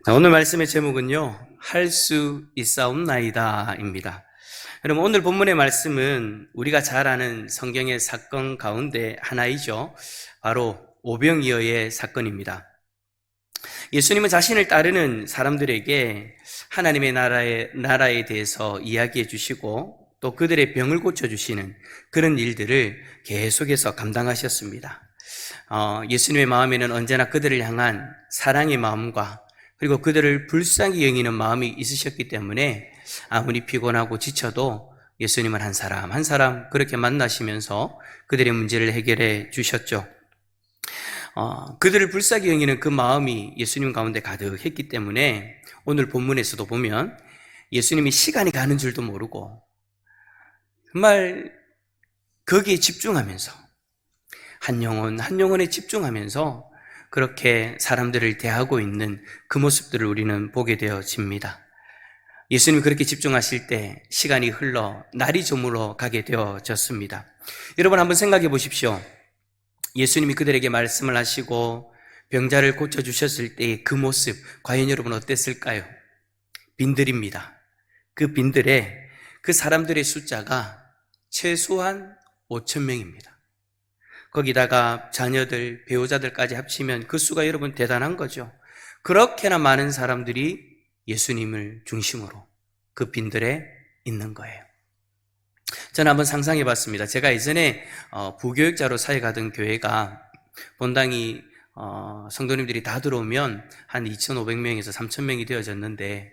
자, 오늘 말씀의 제목은요, 할 수 있사옵나이다 입니다. 여러분, 오늘 본문의 말씀은 우리가 잘 아는 성경의 사건 가운데 하나이죠. 바로 오병이어의 사건입니다. 예수님은 자신을 따르는 사람들에게 하나님의 나라에 대해서 이야기해 주시고 또 그들의 병을 고쳐주시는 그런 일들을 계속해서 감당하셨습니다. 예수님의 마음에는 언제나 그들을 향한 사랑의 마음과 그리고 그들을 불쌍히 여기는 마음이 있으셨기 때문에 아무리 피곤하고 지쳐도 예수님은 한 사람 한 사람 그렇게 만나시면서 그들의 문제를 해결해 주셨죠. 그들을 불쌍히 여기는 그 마음이 예수님 가운데 가득했기 때문에 오늘 본문에서도 보면 예수님이 시간이 가는 줄도 모르고 정말 거기에 집중하면서 한 영혼에 집중하면서 그렇게 사람들을 대하고 있는 그 모습들을 우리는 보게 되어집니다. 예수님이 그렇게 집중하실 때 시간이 흘러 날이 저물어 가게 되어졌습니다. 여러분 한번 생각해 보십시오. 예수님이 그들에게 말씀을 하시고 병자를 고쳐주셨을 때의 그 모습 과연 여러분 어땠을까요? 빈들입니다. 그 빈들에 그 사람들의 숫자가 최소한 5,000명입니다. 거기다가 자녀들, 배우자들까지 합치면 그 수가 여러분 대단한 거죠. 그렇게나 많은 사람들이 예수님을 중심으로 그 빈들에 있는 거예요. 저는 한번 상상해 봤습니다. 제가 예전에 부교육자로 사역하던 교회가 본당이 성도님들이 다 들어오면 한 2,500명에서 3,000명이 되어졌는데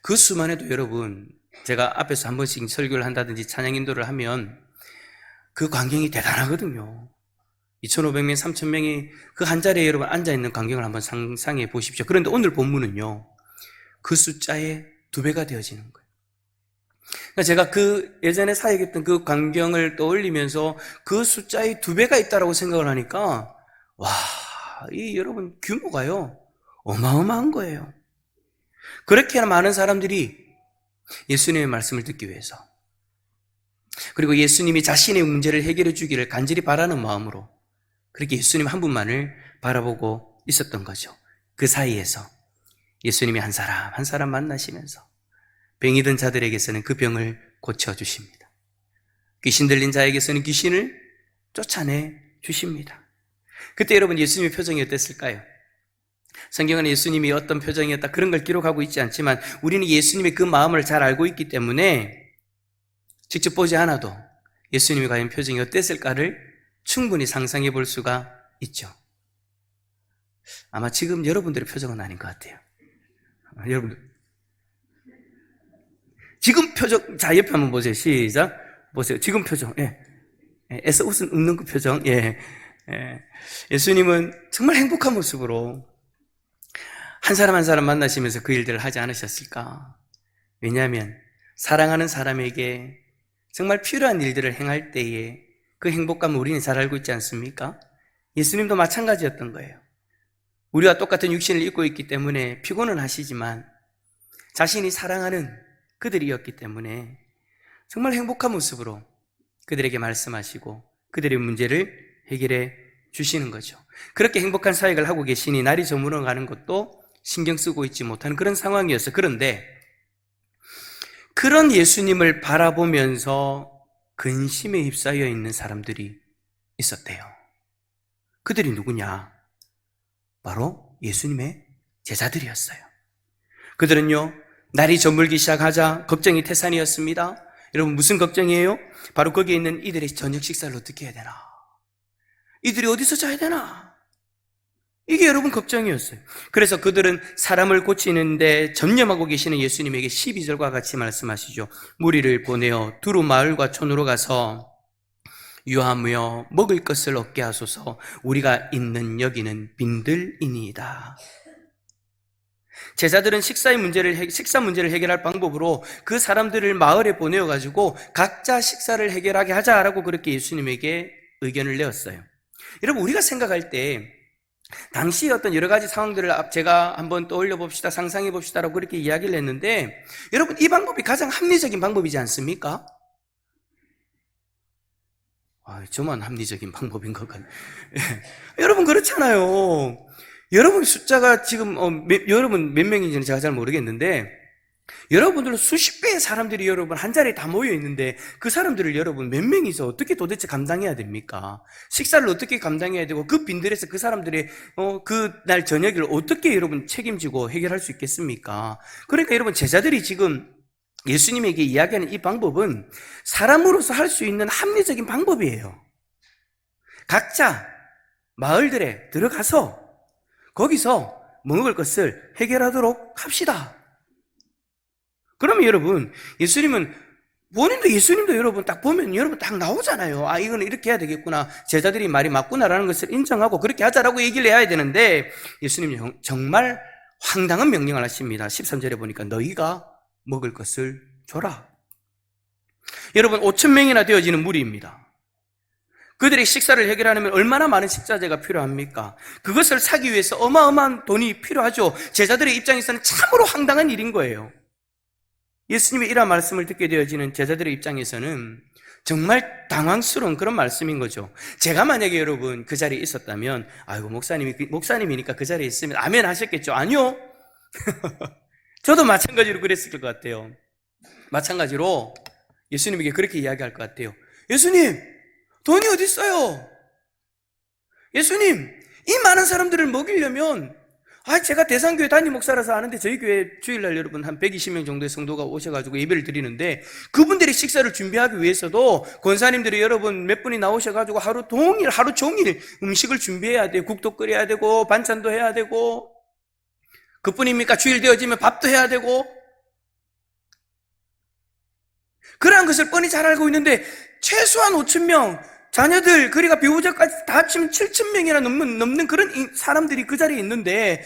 그 수만 해도 여러분 제가 앞에서 한 번씩 설교를 한다든지 찬양 인도를 하면 그 광경이 대단하거든요. 2,500명, 3,000명이 그 한 자리에 여러분 앉아있는 광경을 한번 상상해 보십시오. 그런데 오늘 본문은요, 그 숫자의 2배가 되어지는 거예요. 그러니까 제가 그 예전에 사역했던 그 광경을 떠올리면서 그 숫자의 2배가 있다라고 생각을 하니까, 와, 이 여러분 규모가요, 어마어마한 거예요. 그렇게나 많은 사람들이 예수님의 말씀을 듣기 위해서 그리고 예수님이 자신의 문제를 해결해 주기를 간절히 바라는 마음으로 그렇게 예수님 한 분만을 바라보고 있었던 거죠. 그 사이에서 예수님이 한 사람 한 사람 만나시면서 병이 든 자들에게서는 그 병을 고쳐주십니다. 귀신 들린 자에게서는 귀신을 쫓아내 주십니다. 그때 여러분 예수님의 표정이 어땠을까요? 성경은 예수님이 어떤 표정이었다 그런 걸 기록하고 있지 않지만 우리는 예수님의 그 마음을 잘 알고 있기 때문에 직접 보지 않아도 예수님이 과연 표정이 어땠을까를 충분히 상상해 볼 수가 있죠. 아마 지금 여러분들의 표정은 아닌 것 같아요. 여러분들 지금 표정, 자 옆에 한번 보세요. 시작. 보세요. 지금 표정. 예. 애써 웃는 그 표정. 예. 예수님은 정말 행복한 모습으로 한 사람 한 사람 만나시면서 그 일들을 하지 않으셨을까? 왜냐하면 사랑하는 사람에게 정말 필요한 일들을 행할 때에 그 행복감을 우리는 잘 알고 있지 않습니까? 예수님도 마찬가지였던 거예요. 우리와 똑같은 육신을 입고 있기 때문에 피곤은 하시지만 자신이 사랑하는 그들이었기 때문에 정말 행복한 모습으로 그들에게 말씀하시고 그들의 문제를 해결해 주시는 거죠. 그렇게 행복한 사역을 하고 계시니 날이 저물어가는 것도 신경 쓰고 있지 못하는 그런 상황이었어요. 그런데 그런 예수님을 바라보면서 근심에 휩싸여 있는 사람들이 있었대요. 그들이 누구냐? 바로 예수님의 제자들이었어요. 그들은요, 날이 저물기 시작하자 걱정이 태산이었습니다. 여러분 무슨 걱정이에요? 바로 거기에 있는 이들의 저녁 식사를 어떻게 해야 되나? 이들이 어디서 자야 되나? 이게 여러분 걱정이었어요. 그래서 그들은 사람을 고치는데 전념하고 계시는 예수님에게 12절과 같이 말씀하시죠. 무리를 보내어 두루 마을과 촌으로 가서 유하며 먹을 것을 얻게 하소서. 우리가 있는 여기는 빈들이니이다. 제자들은 식사 문제를 해결할 방법으로 그 사람들을 마을에 보내어가지고 각자 식사를 해결하게 하자라고 그렇게 예수님에게 의견을 내었어요. 여러분 우리가 생각할 때 당시 어떤 여러 가지 상황들을 제가 한번 떠올려 봅시다, 상상해 봅시다라고 그렇게 이야기를 했는데 여러분 이 방법이 가장 합리적인 방법이지 않습니까? 저만 합리적인 방법인 것 같아요. 여러분 그렇잖아요. 여러분 숫자가 지금 여러분 몇 명인지는 제가 잘 모르겠는데 여러분들은 수십 배의 사람들이 여러분 한 자리에 다 모여 있는데 그 사람들을 여러분 몇 명이서 어떻게 도대체 감당해야 됩니까? 식사를 어떻게 감당해야 되고 그 빈들에서 그 사람들의 그 날 저녁을 어떻게 여러분 책임지고 해결할 수 있겠습니까? 그러니까 여러분 제자들이 지금 예수님에게 이야기하는 이 방법은 사람으로서 할 수 있는 합리적인 방법이에요. 각자 마을들에 들어가서 거기서 먹을 것을 해결하도록 합시다. 그러면 여러분, 예수님도 여러분 딱 보면 여러분 딱 나오잖아요. 아, 이거는 이렇게 해야 되겠구나. 제자들이 말이 맞구나라는 것을 인정하고 그렇게 하자라고 얘기를 해야 되는데 예수님이 정말 황당한 명령을 하십니다. 13절에 보니까 너희가 먹을 것을 줘라. 여러분 5,000명이나 되어지는 무리입니다. 그들의 식사를 해결하려면 얼마나 많은 식자재가 필요합니까? 그것을 사기 위해서 어마어마한 돈이 필요하죠. 제자들의 입장에서는 참으로 황당한 일인 거예요. 예수님의 이러한 말씀을 듣게 되어지는 제자들의 입장에서는 정말 당황스러운 그런 말씀인 거죠. 제가 만약에 여러분 그 자리에 있었다면 아이고 목사님이니까 그 자리에 있으면 아멘 하셨겠죠? 아니요. 저도 마찬가지로 그랬을 것 같아요. 마찬가지로 예수님에게 그렇게 이야기할 것 같아요. 예수님, 돈이 어디 있어요? 예수님, 이 많은 사람들을 먹이려면 제가 대상교회 담임 목사라서 아는데 저희 교회 주일날 여러분 한 120명 정도의 성도가 오셔가지고 예배를 드리는데 그분들의 식사를 준비하기 위해서도 권사님들이 여러분 몇 분이 나오셔가지고 하루 종일 음식을 준비해야 돼요. 국도 끓여야 되고 반찬도 해야 되고 그뿐입니까? 주일 되어지면 밥도 해야 되고 그러한 것을 뻔히 잘 알고 있는데 최소한 5,000명 자녀들 그리고 배우자까지 다 합치면 7,000명이나 넘는 그런 사람들이 그 자리에 있는데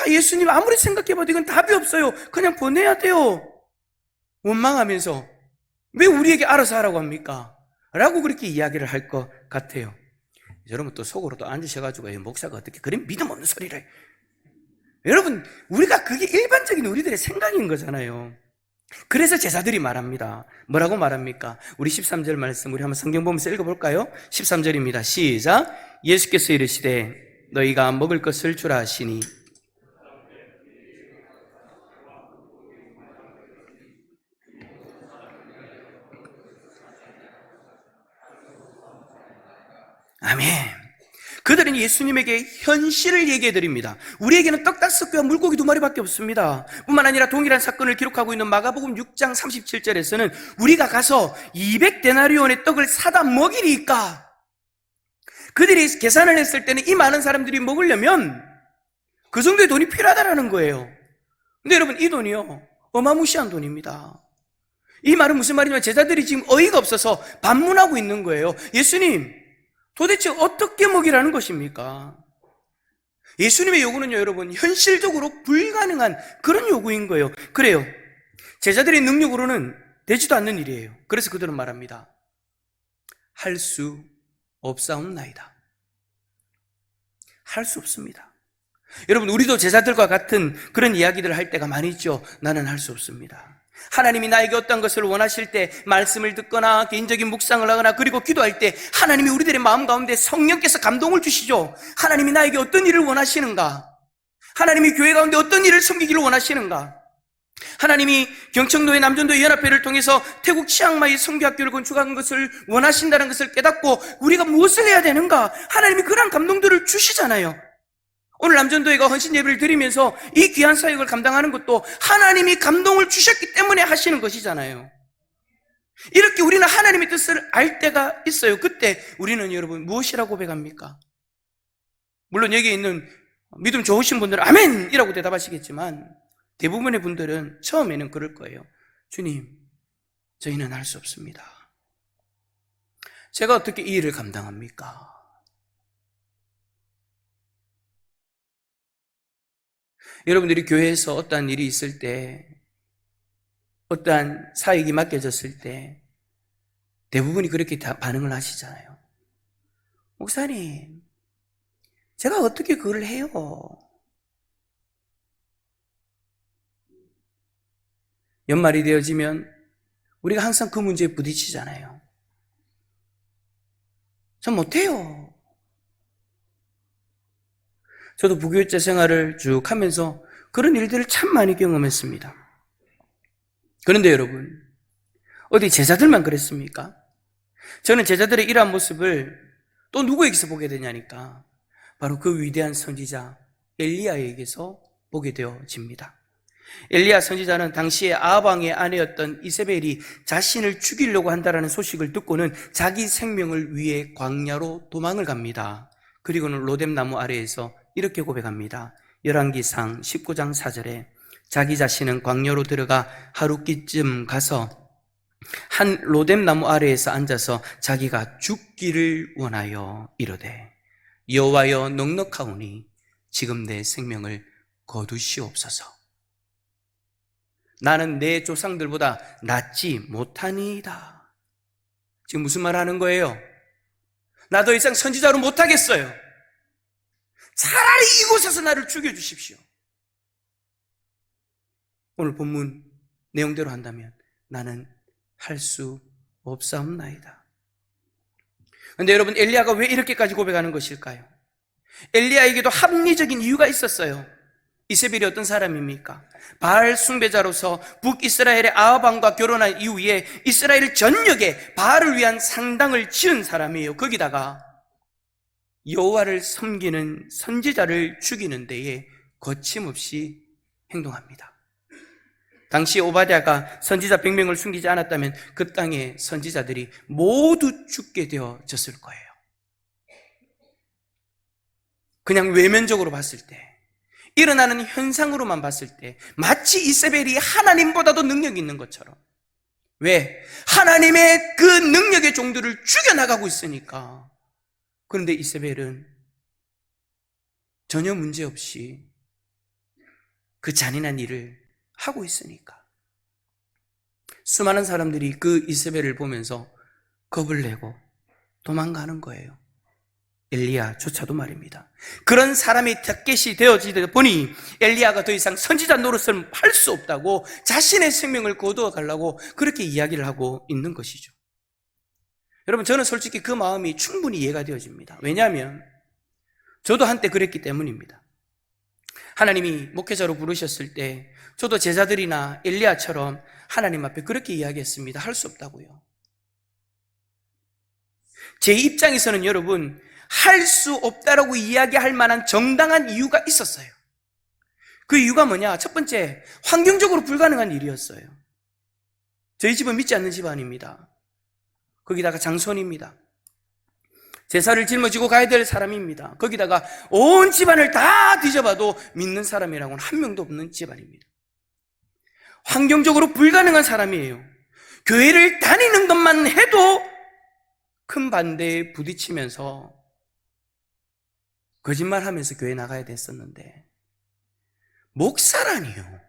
예수님 아무리 생각해봐도 이건 답이 없어요. 그냥 보내야 돼요. 원망하면서 왜 우리에게 알아서 하라고 합니까? 라고 그렇게 이야기를 할 것 같아요. 여러분 또 속으로 또 앉으셔가지고 목사가 어떻게 그런 믿음 없는 소리를 해. 여러분 우리가 그게 일반적인 우리들의 생각인 거잖아요. 그래서 제자들이 말합니다. 뭐라고 말합니까? 우리 13절 말씀 우리 한번 성경 보면서 읽어볼까요? 13절입니다. 시작. 예수께서 이르시되 너희가 먹을 것을 주라 하시니 아멘. 그들은 예수님에게 현실을 얘기해 드립니다. 우리에게는 떡 5개와 물고기 2마리밖에 없습니다. 뿐만 아니라 동일한 사건을 기록하고 있는 마가복음 6장 37절에서는 우리가 가서 200데나리온의 떡을 사다 먹이리까? 그들이 계산을 했을 때는 이 많은 사람들이 먹으려면 그 정도의 돈이 필요하다라는 거예요. 근데 여러분 이 돈이요 어마무시한 돈입니다. 이 말은 무슨 말이냐면 제자들이 지금 어이가 없어서 반문하고 있는 거예요. 예수님 도대체 어떻게 먹이라는 것입니까? 예수님의 요구는요, 여러분, 현실적으로 불가능한 그런 요구인 거예요. 그래요. 제자들의 능력으로는 되지도 않는 일이에요. 그래서 그들은 말합니다. 할 수 없사옵나이다. 할 수 없습니다. 여러분, 우리도 제자들과 같은 그런 이야기들을 할 때가 많이 있죠. 나는 할 수 없습니다. 하나님이 나에게 어떤 것을 원하실 때 말씀을 듣거나 개인적인 묵상을 하거나 그리고 기도할 때 하나님이 우리들의 마음 가운데 성령께서 감동을 주시죠. 하나님이 나에게 어떤 일을 원하시는가? 하나님이 교회 가운데 어떤 일을 섬기기를 원하시는가? 하나님이 경청도의 남전도의 연합회를 통해서 태국 치앙마이 선교학교를 건축한 것을 원하신다는 것을 깨닫고 우리가 무엇을 해야 되는가? 하나님이 그런 감동들을 주시잖아요. 오늘 남전도회가 헌신 예배를 드리면서 이 귀한 사역을 감당하는 것도 하나님이 감동을 주셨기 때문에 하시는 것이잖아요. 이렇게 우리는 하나님의 뜻을 알 때가 있어요. 그때 우리는 여러분 무엇이라고 고백합니까? 물론 여기 있는 믿음 좋으신 분들은 아멘! 이라고 대답하시겠지만 대부분의 분들은 처음에는 그럴 거예요. 주님, 저희는 할 수 없습니다. 제가 어떻게 이 일을 감당합니까? 여러분들이 교회에서 어떠한 일이 있을 때, 어떠한 사역이 맡겨졌을 때 대부분이 그렇게 다 반응을 하시잖아요. 목사님, 제가 어떻게 그걸 해요? 연말이 되어지면 우리가 항상 그 문제에 부딪히잖아요. 전 못해요. 저도 부교육자 생활을 쭉 하면서 그런 일들을 참 많이 경험했습니다. 그런데 여러분, 어디 제자들만 그랬습니까? 저는 제자들의 이러한 모습을 또 누구에게서 보게 되냐니까 바로 그 위대한 선지자 엘리야에게서 보게 되어집니다. 엘리야 선지자는 당시에 아합 왕의 아내였던 이세벨이 자신을 죽이려고 한다는 소식을 듣고는 자기 생명을 위해 광야로 도망을 갑니다. 그리고는 로뎀나무 아래에서 이렇게 고백합니다. 열왕기상 19장 4절에 자기 자신은 광야로 들어가 하루끼쯤 가서 한 로뎀나무 아래에서 앉아서 자기가 죽기를 원하여 이르되 여호와여 넉넉하오니 지금 내 생명을 거두시옵소서. 나는 내 조상들보다 낫지 못하니이다. 지금 무슨 말 하는 거예요? 나 더 이상 선지자로 못하겠어요. 차라리 이곳에서 나를 죽여주십시오. 오늘 본문 내용대로 한다면 나는 할 수 없사옵나이다. 그런데 여러분, 엘리야가 왜 이렇게까지 고백하는 것일까요? 엘리야에게도 합리적인 이유가 있었어요. 이세벨이 어떤 사람입니까? 바알 숭배자로서 북이스라엘의 아합 왕과 결혼한 이후에 이스라엘 전역에 바알을 위한 상당을 지은 사람이에요. 거기다가 여호와를 섬기는 선지자를 죽이는 데에 거침없이 행동합니다. 당시 오바댜가 선지자 100명을 숨기지 않았다면 그 땅의 선지자들이 모두 죽게 되어졌을 거예요. 그냥 외면적으로 봤을 때, 일어나는 현상으로만 봤을 때 마치 이세벨이 하나님보다도 능력이 있는 것처럼. 왜? 하나님의 그 능력의 종들을 죽여나가고 있으니까. 그런데 이세벨은 전혀 문제없이 그 잔인한 일을 하고 있으니까. 수많은 사람들이 그 이세벨을 보면서 겁을 내고 도망가는 거예요. 엘리야조차도 말입니다. 그런 사람이 타겟이 되어지다 보니 엘리야가 더 이상 선지자 노릇을 할 수 없다고 자신의 생명을 거두어 가려고 그렇게 이야기를 하고 있는 것이죠. 여러분, 저는 솔직히 그 마음이 충분히 이해가 되어집니다. 왜냐하면 저도 한때 그랬기 때문입니다. 하나님이 목회자로 부르셨을 때 저도 제자들이나 엘리야처럼 하나님 앞에 그렇게 이야기했습니다. 할 수 없다고요. 제 입장에서는 여러분, 할 수 없다라고 이야기할 만한 정당한 이유가 있었어요. 그 이유가 뭐냐? 첫 번째, 환경적으로 불가능한 일이었어요. 저희 집은 믿지 않는 집안입니다. 거기다가 장손입니다. 제사를 짊어지고 가야 될 사람입니다. 거기다가 온 집안을 다 뒤져봐도 믿는 사람이라고는 한 명도 없는 집안입니다. 환경적으로 불가능한 사람이에요. 교회를 다니는 것만 해도 큰 반대에 부딪히면서 거짓말하면서 교회 나가야 됐었는데, 목사라니요,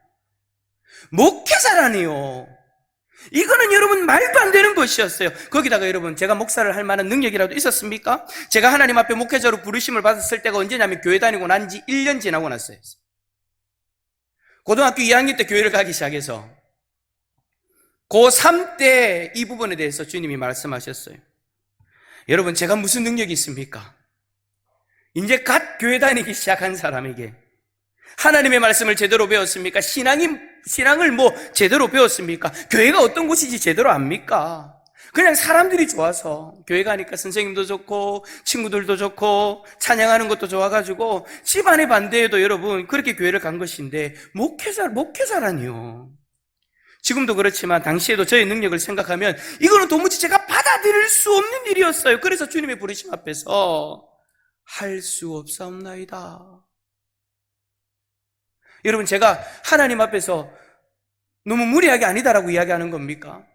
목회자라니요, 이거는 여러분 말도 안 되는 것이었어요. 거기다가 여러분, 제가 목사를 할 만한 능력이라도 있었습니까? 제가 하나님 앞에 목회자로 부르심을 받았을 때가 언제냐면 교회 다니고 난 지 1년 지나고 났어요. 고등학교 2학년 때 교회를 가기 시작해서 고3 때 이 부분에 대해서 주님이 말씀하셨어요. 여러분, 제가 무슨 능력이 있습니까? 이제 갓 교회 다니기 시작한 사람에게 하나님의 말씀을 제대로 배웠습니까? 신앙을 제대로 배웠습니까? 교회가 어떤 곳인지 제대로 압니까? 그냥 사람들이 좋아서 교회 가니까 선생님도 좋고 친구들도 좋고 찬양하는 것도 좋아가지고 집안의 반대에도 여러분 그렇게 교회를 간 것인데, 목회자라니요. 지금도 그렇지만 당시에도 저의 능력을 생각하면 이거는 도무지 제가 받아들일 수 없는 일이었어요. 그래서 주님의 부르심 앞에서 할 수 없사옵나이다. 여러분, 제가 하나님 앞에서 너무 무리하게 아니다라고 이야기하는 겁니까?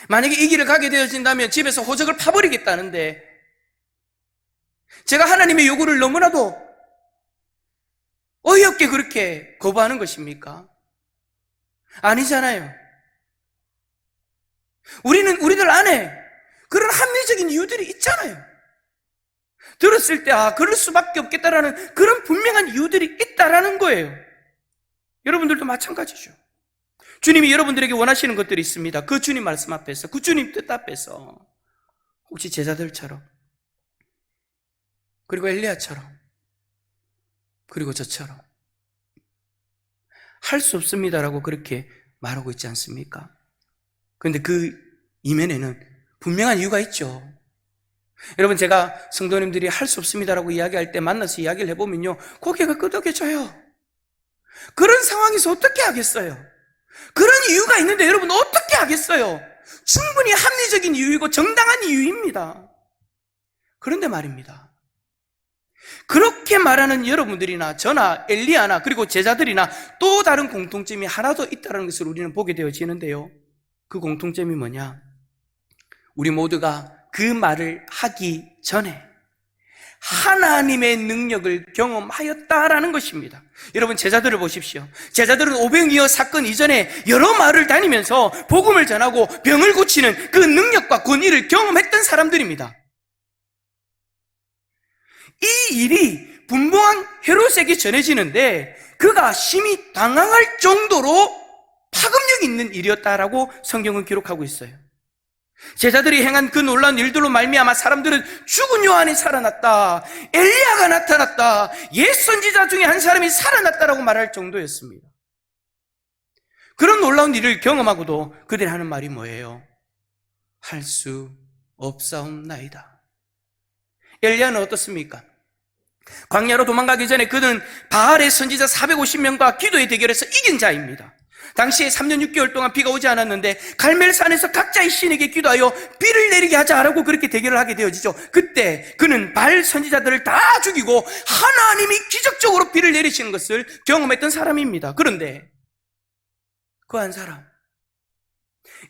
만약에 이 길을 가게 되어진다면 집에서 호적을 파버리겠다는데, 제가 하나님의 요구를 너무나도 어이없게 그렇게 거부하는 것입니까? 아니잖아요. 우리들 안에 그런 합리적인 이유들이 있잖아요. 들었을 때 그럴 수밖에 없겠다라는 그런 분명한 이유들이 있다라는 거예요. 여러분들도 마찬가지죠. 주님이 여러분들에게 원하시는 것들이 있습니다. 그 주님 말씀 앞에서, 그 주님 뜻 앞에서 혹시 제자들처럼 그리고 엘리야처럼, 그리고 저처럼 할 수 없습니다라고 그렇게 말하고 있지 않습니까? 그런데 그 이면에는 분명한 이유가 있죠. 여러분, 제가 성도님들이 할 수 없습니다라고 이야기할 때 만나서 이야기를 해보면요, 고개가 끄덕여져요. 그런 상황에서 어떻게 하겠어요? 그런 이유가 있는데 여러분 어떻게 하겠어요? 충분히 합리적인 이유이고 정당한 이유입니다. 그런데 말입니다, 그렇게 말하는 여러분들이나 저나 엘리야나 그리고 제자들이나 또 다른 공통점이 하나 더 있다는 것을 우리는 보게 되어지는데요, 그 공통점이 뭐냐? 우리 모두가 그 말을 하기 전에 하나님의 능력을 경험하였다라는 것입니다. 여러분, 제자들을 보십시오. 제자들은 오병이어 사건 이전에 여러 마을을 다니면서 복음을 전하고 병을 고치는 그 능력과 권위를 경험했던 사람들입니다. 이 일이 분봉왕 헤롯에게 전해지는데 그가 심히 당황할 정도로 파급력 있는 일이었다라고 성경은 기록하고 있어요. 제자들이 행한 그 놀라운 일들로 말미암아 사람들은 죽은 요한이 살아났다, 엘리야가 나타났다, 옛 선지자 중에 한 사람이 살아났다라고 말할 정도였습니다. 그런 놀라운 일을 경험하고도 그들이 하는 말이 뭐예요? 할 수 없사옵나이다. 엘리야는 어떻습니까? 광야로 도망가기 전에 그는 바알의 선지자 450명과 기도의 대결에서 이긴 자입니다. 당시에 3년 6개월 동안 비가 오지 않았는데 갈멜산에서 각자의 신에게 기도하여 비를 내리게 하자라고 그렇게 대결을 하게 되어지죠. 그때 그는 바알 선지자들을 다 죽이고 하나님이 기적적으로 비를 내리시는 것을 경험했던 사람입니다. 그런데 그 한 사람,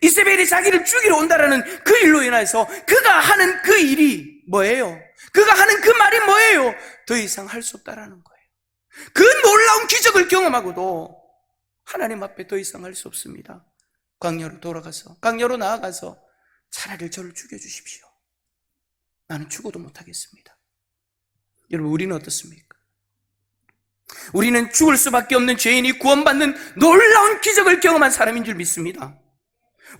이세벨이 자기를 죽이러 온다라는 그 일로 인해서 그가 하는 그 일이 뭐예요? 그가 하는 그 말이 뭐예요? 더 이상 할 수 없다라는 거예요. 그 놀라운 기적을 경험하고도 하나님 앞에 더 이상 할 수 없습니다. 광야로 나아가서 차라리 저를 죽여주십시오. 나는 죽어도 못하겠습니다. 여러분, 우리는 어떻습니까? 우리는 죽을 수밖에 없는 죄인이 구원받는 놀라운 기적을 경험한 사람인 줄 믿습니다.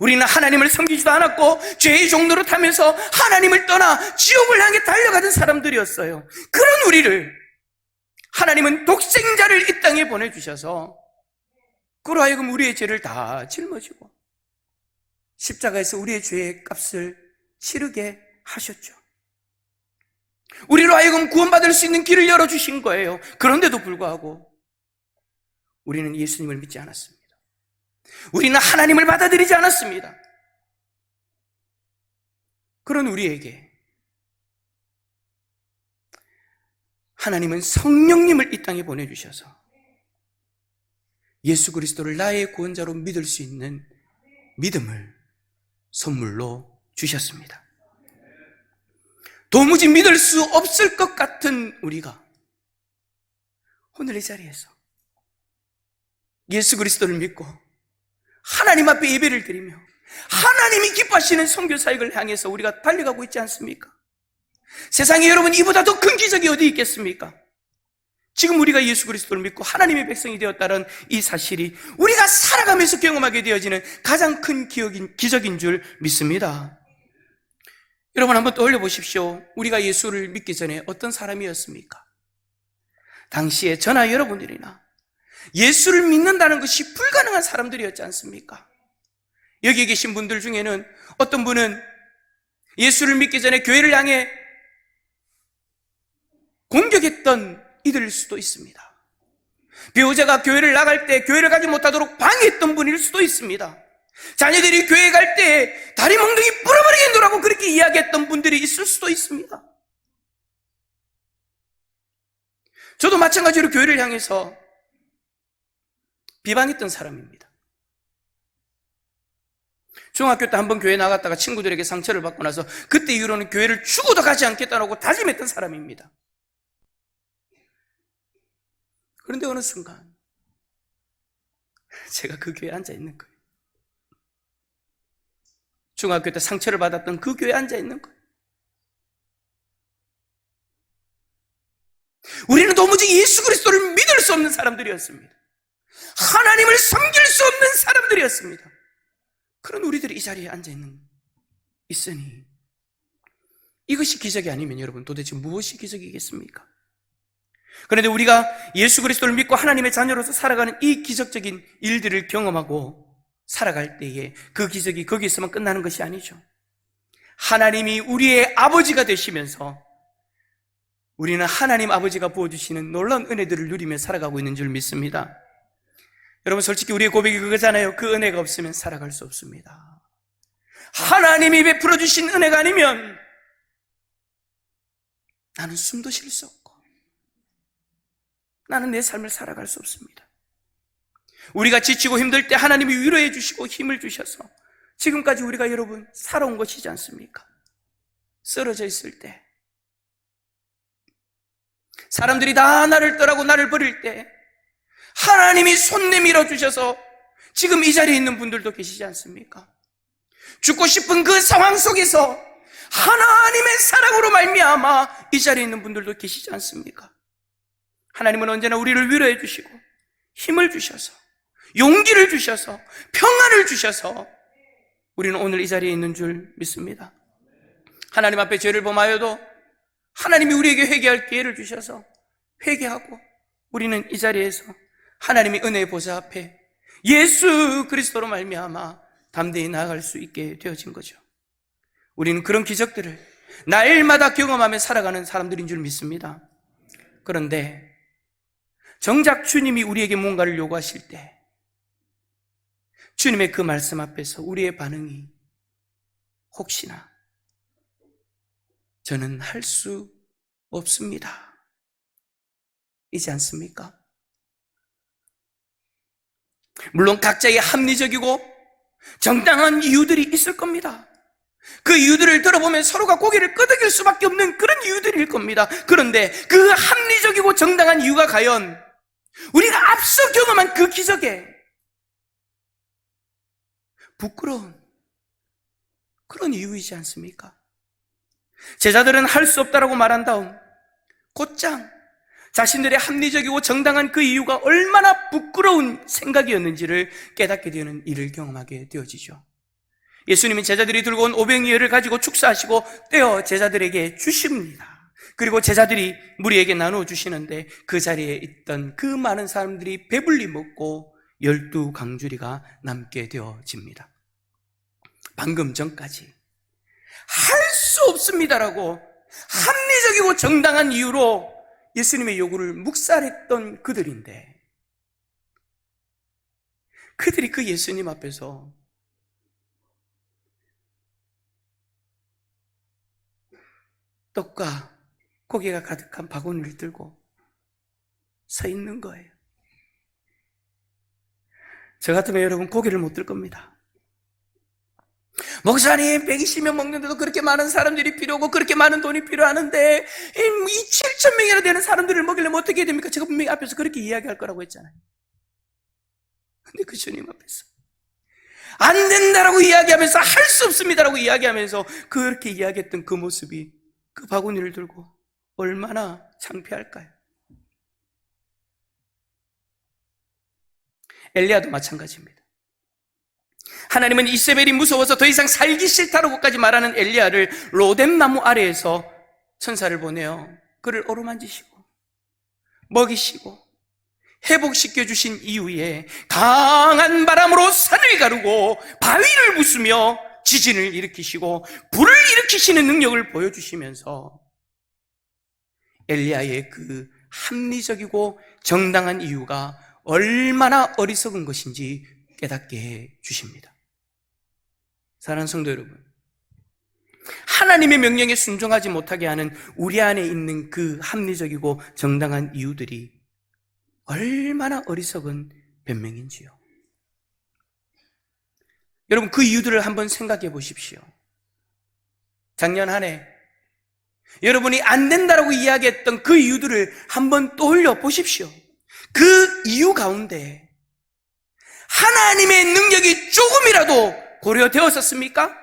우리는 하나님을 섬기지도 않았고 죄의 종로로 타면서 하나님을 떠나 지옥을 향해 달려가던 사람들이었어요. 그런 우리를 하나님은 독생자를 이 땅에 보내주셔서 그로 하여금 우리의 죄를 다 짊어지고 십자가에서 우리의 죄의 값을 치르게 하셨죠. 우리로 하여금 구원받을 수 있는 길을 열어주신 거예요. 그런데도 불구하고 우리는 예수님을 믿지 않았습니다. 우리는 하나님을 받아들이지 않았습니다. 그런 우리에게 하나님은 성령님을 이 땅에 보내주셔서 예수 그리스도를 나의 구원자로 믿을 수 있는 믿음을 선물로 주셨습니다. 도무지 믿을 수 없을 것 같은 우리가 오늘 이 자리에서 예수 그리스도를 믿고 하나님 앞에 예배를 드리며 하나님이 기뻐하시는 선교 사역을 향해서 우리가 달려가고 있지 않습니까? 세상에 여러분, 이보다 더 큰 기적이 어디 있겠습니까? 지금 우리가 예수 그리스도를 믿고 하나님의 백성이 되었다는 이 사실이 우리가 살아가면서 경험하게 되어지는 가장 큰 기적인 줄 믿습니다. 여러분, 한번 떠올려 보십시오. 우리가 예수를 믿기 전에 어떤 사람이었습니까? 당시에 저나 여러분들이나 예수를 믿는다는 것이 불가능한 사람들이었지 않습니까? 여기 계신 분들 중에는 어떤 분은 예수를 믿기 전에 교회를 향해 공격했던 이들일 수도 있습니다. 배우자가 교회를 나갈 때 교회를 가지 못하도록 방해했던 분일 수도 있습니다. 자녀들이 교회 갈 때 다리 몽둥이 불어버리겠노라고 그렇게 이야기했던 분들이 있을 수도 있습니다. 저도 마찬가지로 교회를 향해서 비방했던 사람입니다. 중학교 때 한번 교회 나갔다가 친구들에게 상처를 받고 나서 그때 이후로는 교회를 죽어도 가지 않겠다고 다짐했던 사람입니다. 그런데 어느 순간 제가 그 교회에 앉아 있는 거예요. 중학교 때 상처를 받았던 그 교회에 앉아 있는 거예요. 우리는 도무지 예수 그리스도를 믿을 수 없는 사람들이었습니다. 하나님을 섬길 수 없는 사람들이었습니다. 그런 우리들이 이 자리에 앉아 있으니 이것이 기적이 아니면 여러분 도대체 무엇이 기적이겠습니까? 그런데 우리가 예수 그리스도를 믿고 하나님의 자녀로서 살아가는 이 기적적인 일들을 경험하고 살아갈 때에 그 기적이 거기서만 끝나는 것이 아니죠. 하나님이 우리의 아버지가 되시면서 우리는 하나님 아버지가 부어주시는 놀라운 은혜들을 누리며 살아가고 있는 줄 믿습니다. 여러분, 솔직히 우리의 고백이 그거잖아요. 그 은혜가 없으면 살아갈 수 없습니다. 하나님이 베풀어 주신 은혜가 아니면 나는 숨도 쉴 수 없고 나는 내 삶을 살아갈 수 없습니다. 우리가 지치고 힘들 때 하나님이 위로해 주시고 힘을 주셔서 지금까지 우리가 여러분 살아온 것이지 않습니까? 쓰러져 있을 때, 사람들이 다 나를 떠나고 나를 버릴 때 하나님이 손 내밀어 주셔서 지금 이 자리에 있는 분들도 계시지 않습니까? 죽고 싶은 그 상황 속에서 하나님의 사랑으로 말미암아 이 자리에 있는 분들도 계시지 않습니까? 하나님은 언제나 우리를 위로해 주시고 힘을 주셔서 용기를 주셔서 평안을 주셔서 우리는 오늘 이 자리에 있는 줄 믿습니다. 하나님 앞에 죄를 범하여도 하나님이 우리에게 회개할 기회를 주셔서 회개하고 우리는 이 자리에서 하나님의 은혜의 보좌 앞에 예수 그리스도로 말미암아 담대히 나아갈 수 있게 되어진 거죠. 우리는 그런 기적들을 날마다 경험하며 살아가는 사람들인 줄 믿습니다. 그런데 정작 주님이 우리에게 뭔가를 요구하실 때 주님의 그 말씀 앞에서 우리의 반응이 혹시나 저는 할 수 없습니다 이지 않습니까? 물론 각자의 합리적이고 정당한 이유들이 있을 겁니다. 그 이유들을 들어보면 서로가 고개를 끄덕일 수밖에 없는 그런 이유들일 겁니다. 그런데 그 합리적이고 정당한 이유가 과연 우리가 앞서 경험한 그 기적에 부끄러운 그런 이유이지 않습니까? 제자들은 할 수 없다라고 말한 다음 곧장 자신들의 합리적이고 정당한 그 이유가 얼마나 부끄러운 생각이었는지를 깨닫게 되는 일을 경험하게 되어지죠. 예수님은 제자들이 들고 온 오병이어를 가지고 축사하시고 떼어 제자들에게 주십니다. 그리고 제자들이 무리에게 나누어 주시는데 그 자리에 있던 그 많은 사람들이 배불리 먹고 12강주리가 남게 되어집니다. 방금 전까지 할 수 없습니다라고 합리적이고 정당한 이유로 예수님의 요구를 묵살했던 그들인데 그들이 그 예수님 앞에서 떡과 고기가 가득한 바구니를 들고 서 있는 거예요. 저 같으면 여러분 고기를 못 들 겁니다. 목사님 120명 먹는데도 그렇게 많은 사람들이 필요하고 그렇게 많은 돈이 필요하는데 이 7,000명이나 되는 사람들을 먹이려면 어떻게 해야 됩니까? 제가 분명히 앞에서 그렇게 이야기할 거라고 했잖아요. 근데 그 주님 앞에서 안 된다라고 이야기하면서 할 수 없습니다라고 이야기하면서 그렇게 이야기했던 그 모습이 그 바구니를 들고 얼마나 창피할까요? 엘리야도 마찬가지입니다. 하나님은 이세벨이 무서워서 더 이상 살기 싫다라고까지 말하는 엘리야를 로뎀나무 아래에서 천사를 보내어 그를 어루만지시고 먹이시고 회복시켜 주신 이후에 강한 바람으로 산을 가르고 바위를 부수며 지진을 일으키시고 불을 일으키시는 능력을 보여주시면서 엘리야의 그 합리적이고 정당한 이유가 얼마나 어리석은 것인지 깨닫게 해 주십니다. 사랑하는 성도 여러분, 하나님의 명령에 순종하지 못하게 하는 우리 안에 있는 그 합리적이고 정당한 이유들이 얼마나 어리석은 변명인지요. 여러분, 그 이유들을 한번 생각해 보십시오. 작년 한 해 여러분이 안 된다라고 이야기했던 그 이유들을 한번 떠올려 보십시오. 그 이유 가운데 하나님의 능력이 조금이라도 고려되었었습니까?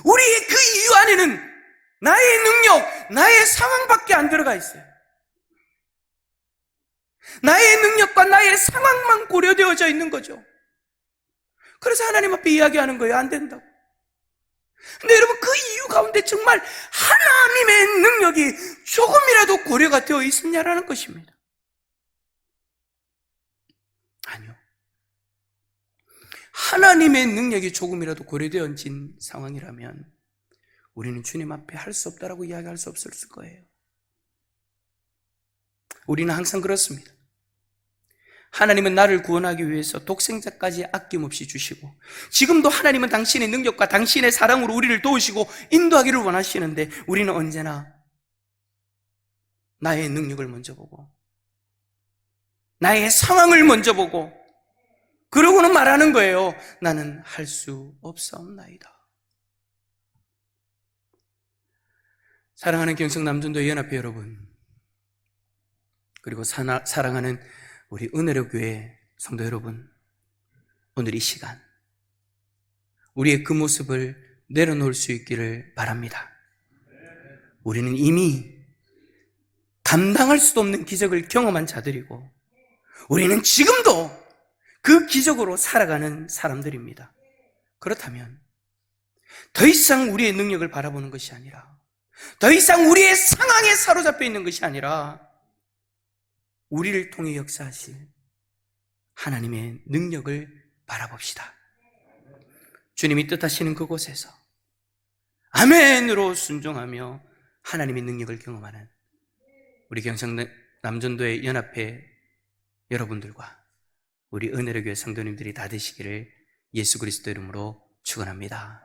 우리의 그 이유 안에는 나의 능력, 나의 상황밖에 안 들어가 있어요. 나의 능력과 나의 상황만 고려되어져 있는 거죠. 그래서 하나님 앞에 이야기하는 거예요. 안 된다고. 근데 여러분, 그 이유 가운데 정말 하나님의 능력이 조금이라도 고려가 되어 있었냐라는 것입니다. 아니요. 하나님의 능력이 조금이라도 고려되어진 상황이라면 우리는 주님 앞에 할 수 없다라고 이야기할 수 없을 거예요. 우리는 항상 그렇습니다. 하나님은 나를 구원하기 위해서 독생자까지 아낌없이 주시고, 지금도 하나님은 당신의 능력과 당신의 사랑으로 우리를 도우시고 인도하기를 원하시는데, 우리는 언제나 나의 능력을 먼저 보고 나의 상황을 먼저 보고, 그러고는 말하는 거예요. 나는 할 수 없사옵나이다. 사랑하는 경성남전도회 연합회 여러분, 그리고 사랑하는 우리 은혜로교회 성도 여러분, 오늘 이 시간 우리의 그 모습을 내려놓을 수 있기를 바랍니다. 우리는 이미 감당할 수도 없는 기적을 경험한 자들이고, 우리는 지금도 그 기적으로 살아가는 사람들입니다. 그렇다면 더 이상 우리의 능력을 바라보는 것이 아니라, 더 이상 우리의 상황에 사로잡혀 있는 것이 아니라, 우리를 통해 역사하실 하나님의 능력을 바라봅시다. 주님이 뜻하시는 그곳에서 아멘으로 순종하며 하나님의 능력을 경험하는 우리 경성남전도의 연합회 여러분들과 우리 은혜로교회 성도님들이 다 되시기를 예수 그리스도 이름으로 축원합니다.